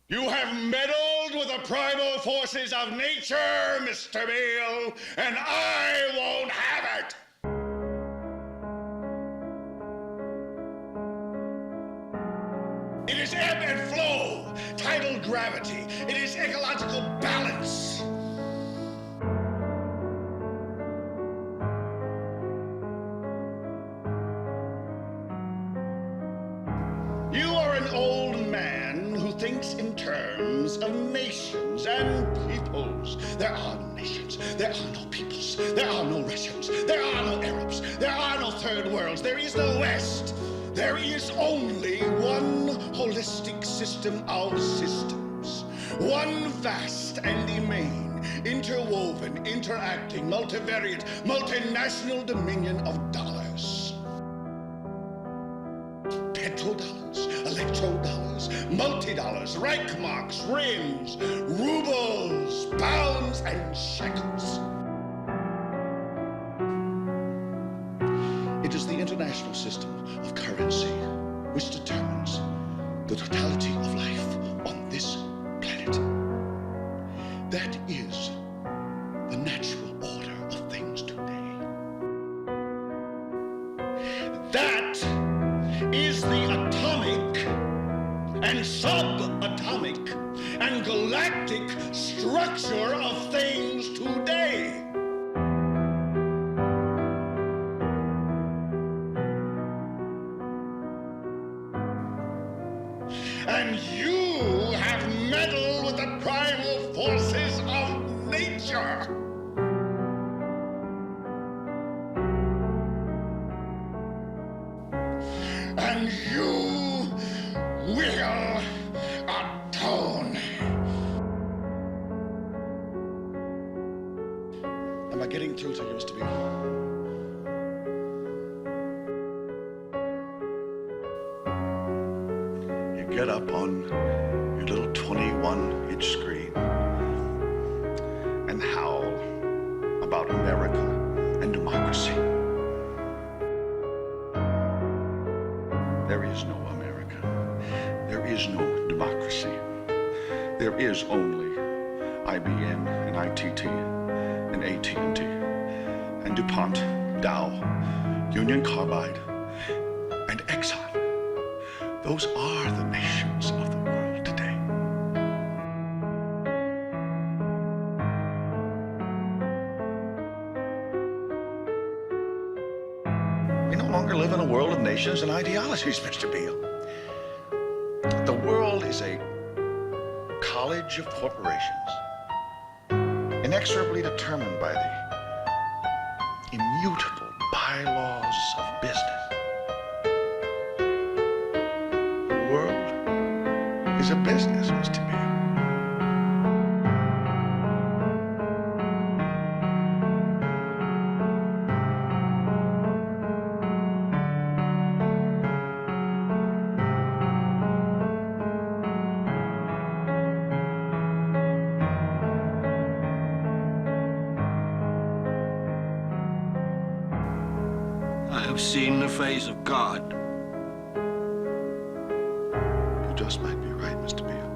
You have meddled with the primal forces of nature, Mr. Beale, and I won't have it! It is ebb and flow, tidal gravity. It is ecological balance. You are an old man who thinks in terms of nations and peoples. There are no nations. There are no peoples. There are no Russians. There are no Arabs. There are no third worlds. There is no West. There is only one holistic system of systems. One vast and immane, interwoven, interacting, multivariate, multinational dominion of dollars. Petrodollars, electrodollars, multi-dollars, Reichmarks, rims, rubles, pounds, and shekels. It is the international system of currency which determines the totality of life on this planet. That is the natural order of things today. That is the atomic and subatomic and galactic structure of things today. And you have meddled with the primal forces of nature. And you will atone. Am I getting through to you, Mr. Beale? Get up on your little 21-inch screen and howl about America and democracy. There is no America. There is no democracy. There is only IBM and ITT and AT&T and DuPont, Dow, Union Carbide, and Exxon. Those are the nations of the world today. We no longer live in a world of nations and ideologies, Mr. Beale. The world is a college of corporations, inexorably determined by the immutable bylaws of business. Is a business, Mr. Beale. I have seen the face of God. You just might be right, Mr. Beale.